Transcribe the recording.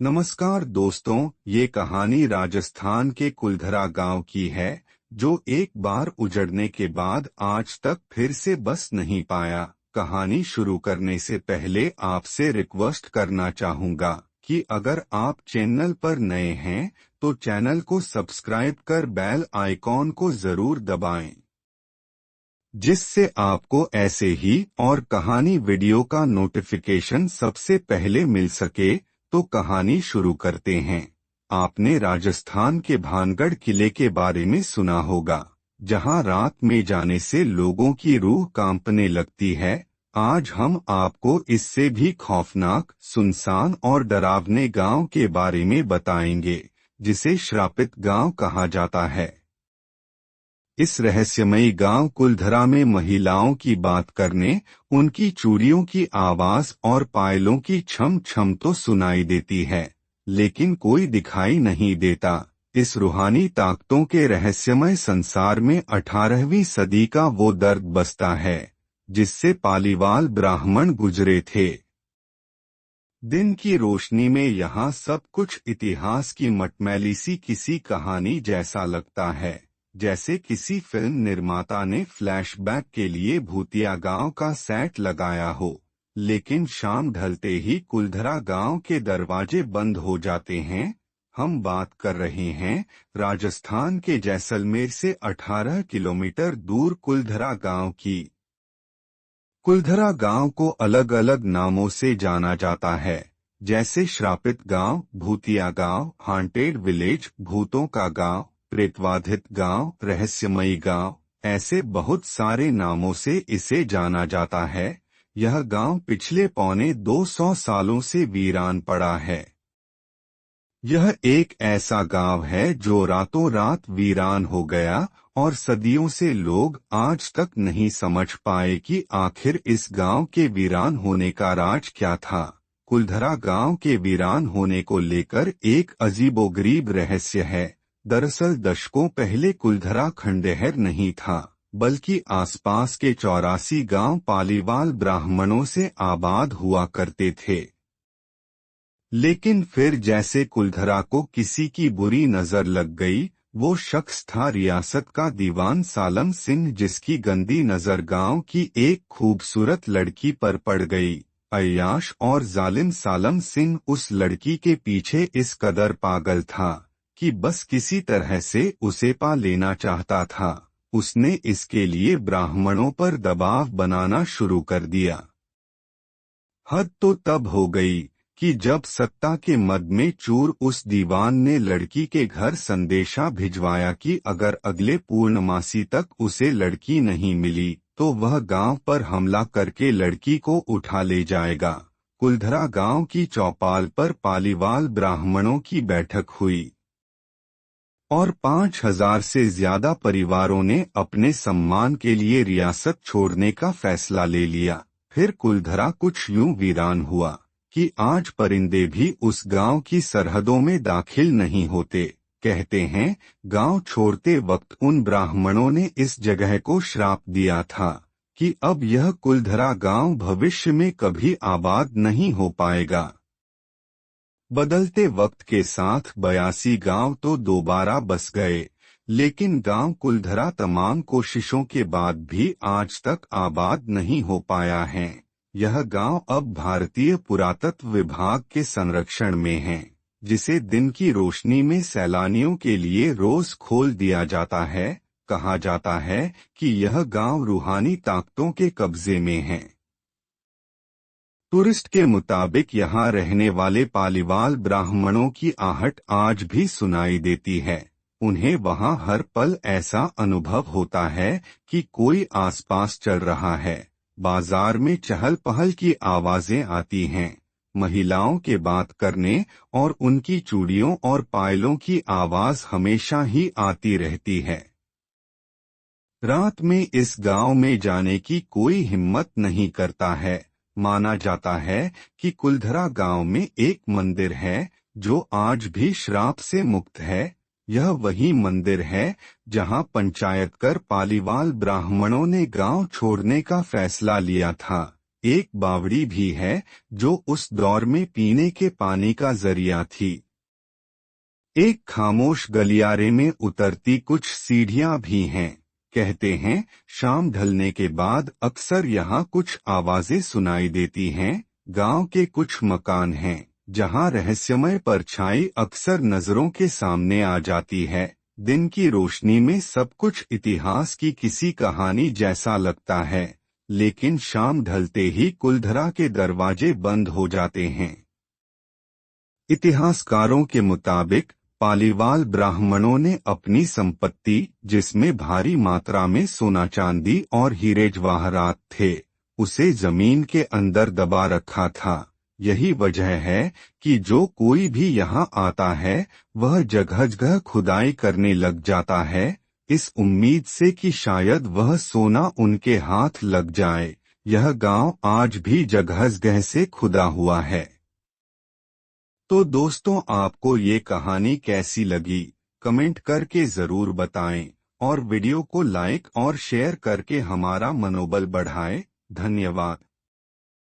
नमस्कार दोस्तों, ये कहानी राजस्थान के कुलधरा गांव की है, जो एक बार उजड़ने के बाद आज तक फिर से बस नहीं पाया। कहानी शुरू करने से पहले आपसे रिक्वेस्ट करना चाहूंगा कि अगर आप चैनल पर नए हैं तो चैनल को सब्सक्राइब कर बेल आइकॉन को जरूर दबाएं, जिससे आपको ऐसे ही और कहानी वीडियो का नोटिफिकेशन सबसे पहले मिल सके। तो कहानी शुरू करते हैं। आपने राजस्थान के भानगढ़ किले के बारे में सुना होगा, जहां रात में जाने से लोगों की रूह कांपने लगती है। आज हम आपको इससे भी खौफनाक, सुनसान और डरावने गांव के बारे में बताएंगे, जिसे श्रापित गांव कहा जाता है। इस रहस्यमयी गांव कुलधरा में महिलाओं की बात करने, उनकी चूड़ियों की आवाज और पायलों की छम छम तो सुनाई देती है, लेकिन कोई दिखाई नहीं देता। इस रूहानी ताकतों के रहस्यमय संसार में 18वीं सदी का वो दर्द बसता है, जिससे पालीवाल ब्राह्मण गुजरे थे। दिन की रोशनी में यहाँ सब कुछ इतिहास की मटमैली सी किसी कहानी जैसा लगता है, जैसे किसी फिल्म निर्माता ने फ्लैशबैक के लिए भूतिया गांव का सेट लगाया हो। लेकिन शाम ढलते ही कुलधरा गांव के दरवाजे बंद हो जाते हैं। हम बात कर रहे हैं राजस्थान के जैसलमेर से 18 किलोमीटर दूर कुलधरा गांव की। कुलधरा गांव को अलग अलग नामों से जाना जाता है, जैसे श्रापित गांव, भूतिया गांव, हांटेड विलेज, भूतों का गांव, प्रेतवाधित गांव, रहस्यमयी गांव, ऐसे बहुत सारे नामों से इसे जाना जाता है। यह गांव पिछले 250 सालों से वीरान पड़ा है। यह एक ऐसा गांव है जो रातों रात वीरान हो गया, और सदियों से लोग आज तक नहीं समझ पाए कि आखिर इस गांव के वीरान होने का राज क्या था। कुलधरा गांव के वीरान होने को लेकर एक अजीबोगरीब रहस्य है। दरअसल दशकों पहले कुलधरा खंडहर नहीं था, बल्कि आसपास के 84 गांव पालीवाल ब्राह्मणों से आबाद हुआ करते थे। लेकिन फिर जैसे कुलधरा को किसी की बुरी नजर लग गई। वो शख्स था रियासत का दीवान सालम सिंह, जिसकी गंदी नजर गांव की एक खूबसूरत लड़की पर पड़ गई। अय्याश और जालिम सालम सिंह उस लड़की के पीछे इस कदर पागल था कि बस किसी तरह से उसे पा लेना चाहता था। उसने इसके लिए ब्राह्मणों पर दबाव बनाना शुरू कर दिया। हद तो तब हो गई कि जब सत्ता के मद में चूर उस दीवान ने लड़की के घर संदेशा भिजवाया कि अगर अगले पूर्णमासी तक उसे लड़की नहीं मिली तो वह गांव पर हमला करके लड़की को उठा ले जाएगा। कुलधरा गांव की चौपाल पर पालीवाल ब्राह्मणों की बैठक हुई और 5000 से ज्यादा परिवारों ने अपने सम्मान के लिए रियासत छोड़ने का फैसला ले लिया। फिर कुलधरा कुछ यूं वीरान हुआ कि आज परिंदे भी उस गांव की सरहदों में दाखिल नहीं होते। कहते हैं गांव छोड़ते वक्त उन ब्राह्मणों ने इस जगह को श्राप दिया था कि अब यह कुलधरा गांव भविष्य में कभी आबाद नहीं हो पाएगा। बदलते वक्त के साथ 82 गांव तो दोबारा बस गए, लेकिन गांव कुलधरा तमाम कोशिशों के बाद भी आज तक आबाद नहीं हो पाया है। यह गांव अब भारतीय पुरातत्व विभाग के संरक्षण में है, जिसे दिन की रोशनी में सैलानियों के लिए रोज खोल दिया जाता है। कहा जाता है कि यह गांव रूहानी ताकतों के कब्जे में है। टूरिस्ट के मुताबिक यहाँ रहने वाले पालीवाल ब्राह्मणों की आहट आज भी सुनाई देती है। उन्हें वहाँ हर पल ऐसा अनुभव होता है कि कोई आसपास चल रहा है। बाजार में चहल पहल की आवाजें आती हैं। महिलाओं के बात करने और उनकी चूड़ियों और पायलों की आवाज हमेशा ही आती रहती है। रात में इस गांव में जाने की कोई हिम्मत नहीं करता है। माना जाता है कि कुलधरा गांव में एक मंदिर है जो आज भी श्राप से मुक्त है। यह वही मंदिर है जहां पंचायत कर पालीवाल ब्राह्मणों ने गांव छोड़ने का फैसला लिया था। एक बावड़ी भी है जो उस दौर में पीने के पानी का जरिया थी। एक खामोश गलियारे में उतरती कुछ सीढ़ियां भी हैं। कहते हैं शाम ढलने के बाद अक्सर यहाँ कुछ आवाजें सुनाई देती हैं। गांव के कुछ मकान हैं जहाँ रहस्यमय परछाई अक्सर नजरों के सामने आ जाती है। दिन की रोशनी में सब कुछ इतिहास की किसी कहानी जैसा लगता है, लेकिन शाम ढलते ही कुलधरा के दरवाजे बंद हो जाते हैं। इतिहासकारों के मुताबिक पालीवाल ब्राह्मणों ने अपनी संपत्ति, जिसमें भारी मात्रा में सोना चांदी और हीरे जवाहरात थे, उसे जमीन के अंदर दबा रखा था। यही वजह है कि जो कोई भी यहाँ आता है वह जगह जगह खुदाई करने लग जाता है, इस उम्मीद से कि शायद वह सोना उनके हाथ लग जाए। यह गांव आज भी जगह जगह से खुदा हुआ है। तो दोस्तों, आपको ये कहानी कैसी लगी कमेंट करके जरूर बताएं और वीडियो को लाइक और शेयर करके हमारा मनोबल बढ़ाएं। धन्यवाद।